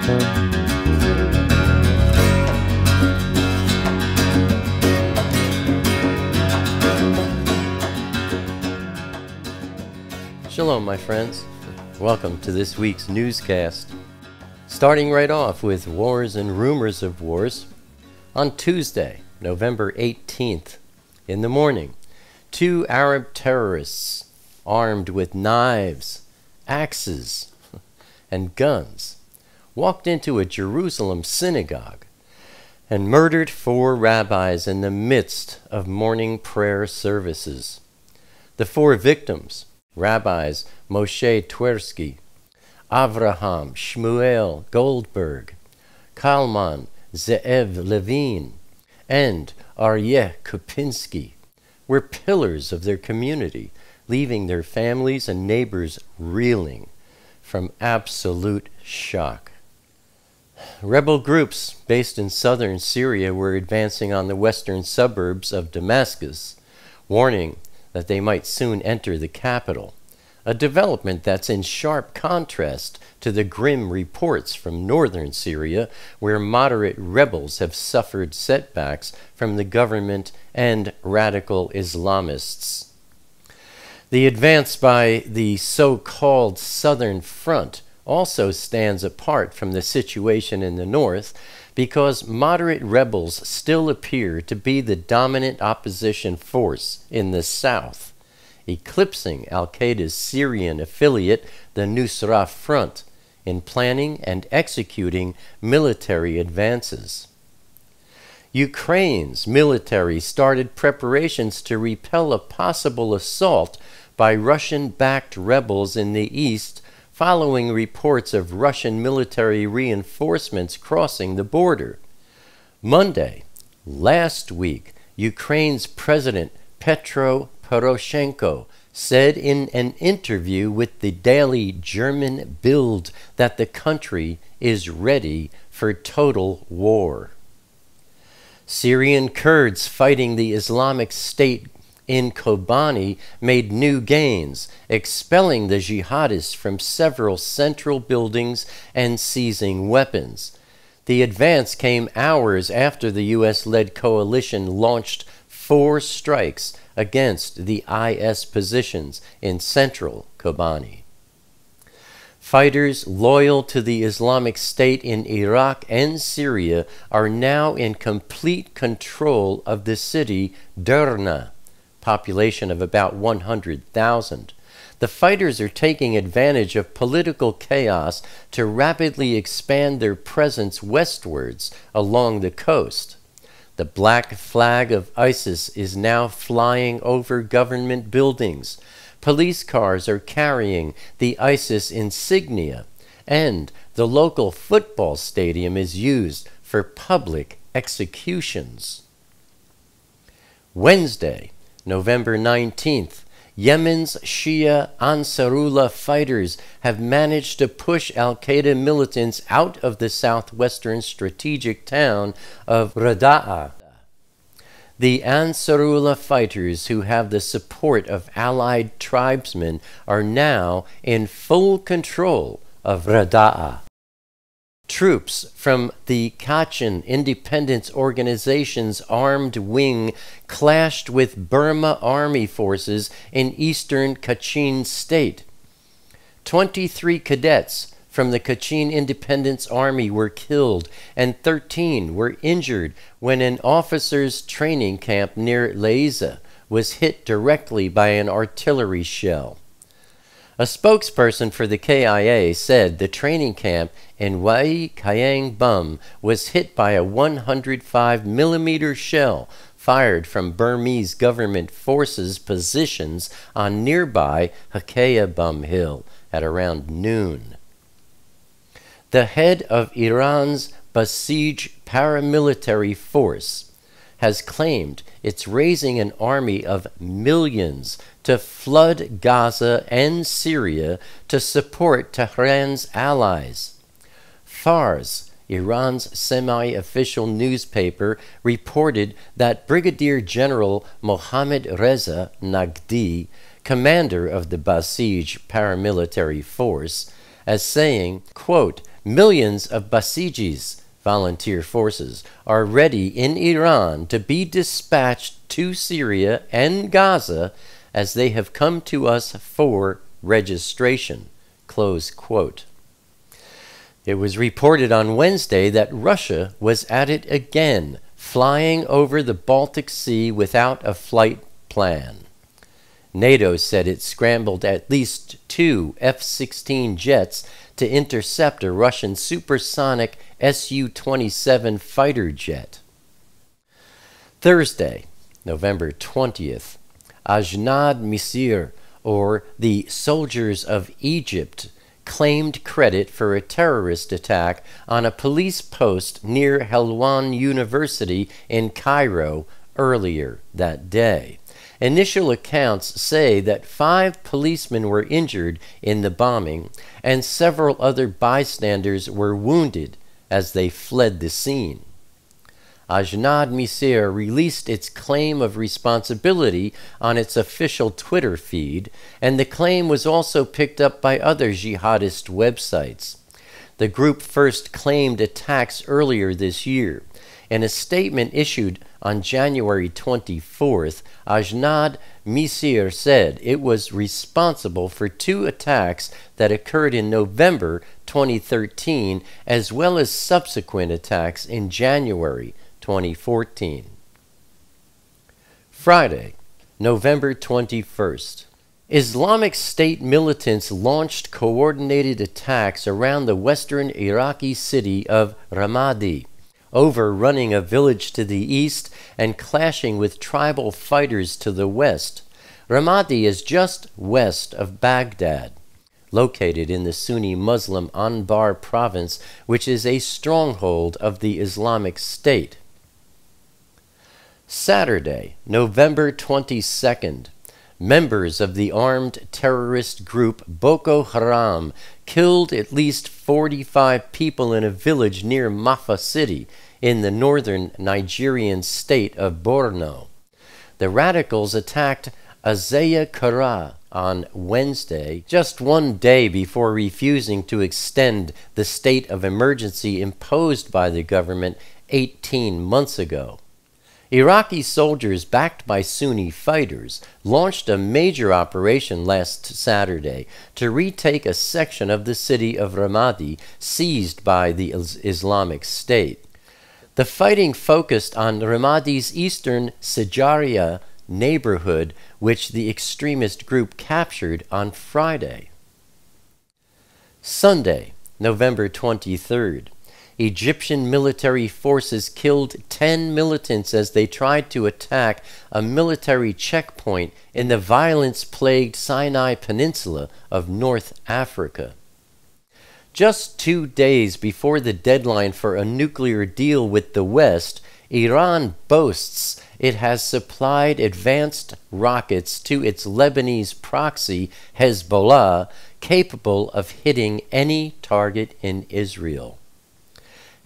Shalom, my friends. Welcome to this week's newscast. Starting right off with wars and rumors of wars. On Tuesday, November 18th, in the morning, 2 Arab terrorists armed with knives, axes, and guns walked into a Jerusalem synagogue and murdered 4 rabbis in the midst of morning prayer services. The 4 victims, Rabbis Moshe Twersky, Avraham Shmuel Goldberg, Kalman Ze'ev Levine, and Aryeh Kupinski, were pillars of their community, leaving their families and neighbors reeling from absolute shock. Rebel groups based in southern Syria were advancing on the western suburbs of Damascus, warning that they might soon enter the capital, a development that's in sharp contrast to the grim reports from northern Syria, where moderate rebels have suffered setbacks from the government and radical Islamists. The advance by the so-called Southern Front also stands apart from the situation in the north, because moderate rebels still appear to be the dominant opposition force in the south, eclipsing al-Qaeda's Syrian affiliate, the Nusra Front, in planning and executing military advances. Ukraine's military started preparations to repel a possible assault by Russian-backed rebels in the east, following reports of Russian military reinforcements crossing the border. Monday, last week, Ukraine's President Petro Poroshenko said in an interview with the daily German Bild that the country is ready for total war. Syrian Kurds fighting the Islamic State in Kobani made new gains, expelling the jihadists from several central buildings and seizing weapons. The advance came hours after the U.S.-led coalition launched 4 strikes against the IS positions in central Kobani. Fighters loyal to the Islamic State in Iraq and Syria are now in complete control of the city Derna, population of about 100,000. The fighters are taking advantage of political chaos to rapidly expand their presence westwards along the coast. The black flag of ISIS is now flying over government buildings. Police cars are carrying the ISIS insignia, and the local football stadium is used for public executions. Wednesday, November 19th, Yemen's Shia Ansarullah fighters have managed to push al-Qaeda militants out of the southwestern strategic town of Rada'a. The Ansarullah fighters, who have the support of allied tribesmen, are now in full control of Rada'a. Troops from the Kachin Independence Organization's armed wing clashed with Burma Army forces in eastern Kachin State. 23 cadets from the Kachin Independence Army were killed and 13 were injured when an officers' training camp near Leiza was hit directly by an artillery shell. A spokesperson for the KIA said the training camp in Wai Kayang Bum was hit by a 105mm shell fired from Burmese government forces' positions on nearby Hakea Bum Hill at around noon. The head of Iran's Basij paramilitary force has claimed it's raising an army of millions to flood Gaza and Syria to support Tehran's allies. Fars, Iran's semi-official newspaper, reported that Brigadier General Mohammad Reza Nagdi, commander of the Basij paramilitary force, as saying, quote, Millions of Basijis, volunteer forces, are ready in Iran to be dispatched to Syria and Gaza as they have come to us for registration." Close quote. It was reported on Wednesday that Russia was at it again, flying over the Baltic Sea without a flight plan. NATO said it scrambled at least 2 F-16 jets to intercept a Russian supersonic Su-27 fighter jet. Thursday, November 20th, Ajnad Misir, or the Soldiers of Egypt, claimed credit for a terrorist attack on a police post near Helwan University in Cairo earlier that day. Initial accounts say that 5 policemen were injured in the bombing, and several other bystanders were wounded as they fled the scene. Ajnad Misir released its claim of responsibility on its official Twitter feed, and the claim was also picked up by other jihadist websites. The group first claimed attacks earlier this year. In a statement issued on January 24th, Ajnad Misir said it was responsible for 2 attacks that occurred in November 2013, as well as subsequent attacks in January 2014. Friday, November 21st. Islamic State militants launched coordinated attacks around the western Iraqi city of Ramadi, overrunning a village to the east and clashing with tribal fighters to the west. Ramadi is just west of Baghdad, located in the Sunni Muslim Anbar province, which is a stronghold of the Islamic State. Saturday, November 22nd. Members of the armed terrorist group Boko Haram killed at least 45 people in a village near Mafa City in the northern Nigerian state of Borno. The radicals attacked Azaya Kara on Wednesday, just one day before refusing to extend the state of emergency imposed by the government 18 months ago. Iraqi soldiers backed by Sunni fighters launched a major operation last Saturday to retake a section of the city of Ramadi seized by the Islamic State. The fighting focused on Ramadi's eastern Sijaria neighborhood, which the extremist group captured on Friday. Sunday, November 23rd. Egyptian military forces killed 10 militants as they tried to attack a military checkpoint in the violence-plagued Sinai Peninsula of North Africa. Just 2 days before the deadline for a nuclear deal with the West, Iran boasts it has supplied advanced rockets to its Lebanese proxy, Hezbollah, capable of hitting any target in Israel.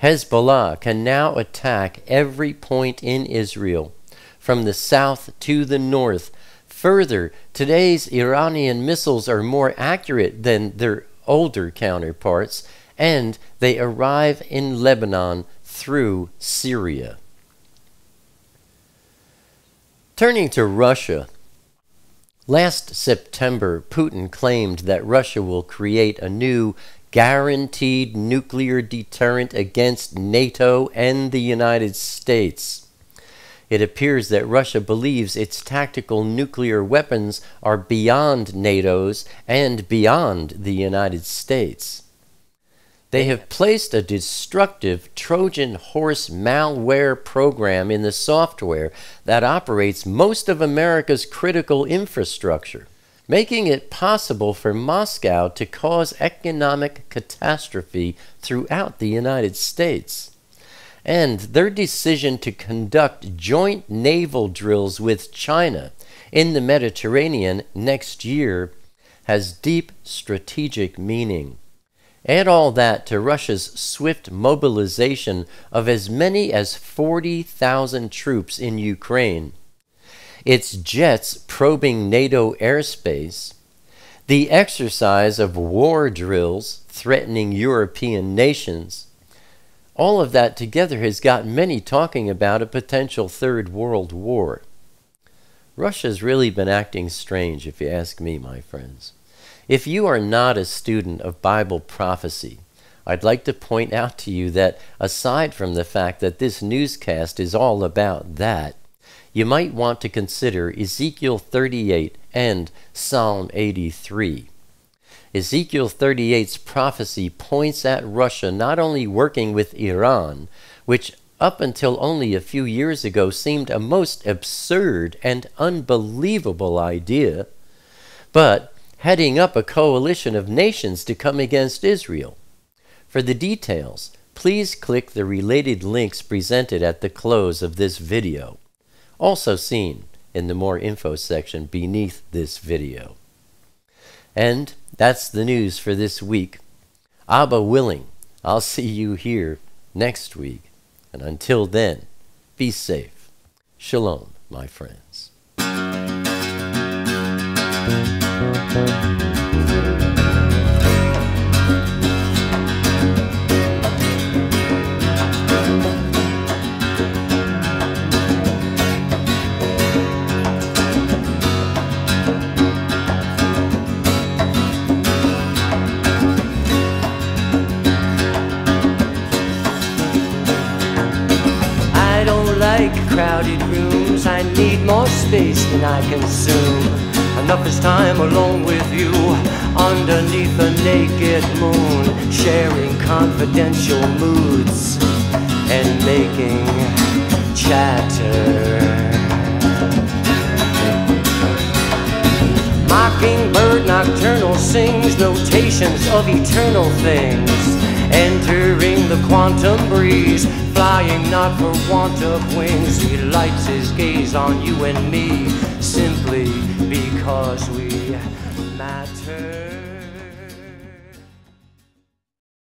Hezbollah can now attack every point in Israel, from the south to the north. Further, today's Iranian missiles are more accurate than their older counterparts, and they arrive in Lebanon through Syria. Turning to Russia, last September, Putin claimed that Russia will create a new guaranteed nuclear deterrent against NATO and the United States. It appears that Russia believes its tactical nuclear weapons are beyond NATO's and beyond the United States. They have placed a destructive Trojan horse malware program in the software that operates most of America's critical infrastructure, making it possible for Moscow to cause economic catastrophe throughout the United States. And their decision to conduct joint naval drills with China in the Mediterranean next year has deep strategic meaning. Add all that to Russia's swift mobilization of as many as 40,000 troops in Ukraine, its jets probing NATO airspace, the exercise of war drills threatening European nations, all of that together has got many talking about a potential third world war. Russia's really been acting strange, if you ask me, my friends. If you are not a student of Bible prophecy, I'd like to point out to you that aside from the fact that this newscast is all about that, you might want to consider Ezekiel 38 and Psalm 83. Ezekiel 38's prophecy points at Russia not only working with Iran, which up until only a few years ago seemed a most absurd and unbelievable idea, but heading up a coalition of nations to come against Israel. For the details, please click the related links presented at the close of this video, also seen in the More Info section beneath this video. And that's the news for this week. Abba willing, I'll see you here next week. And until then, be safe. Shalom, my friends. Crowded rooms, I need more space than I consume. Enough is time alone with you, underneath a naked moon, sharing confidential moods and making chatter. Mockingbird nocturnal sings notations of eternal things, entering the quantum breeze, flying not for want of wings. He lights his gaze on you and me, simply because we matter.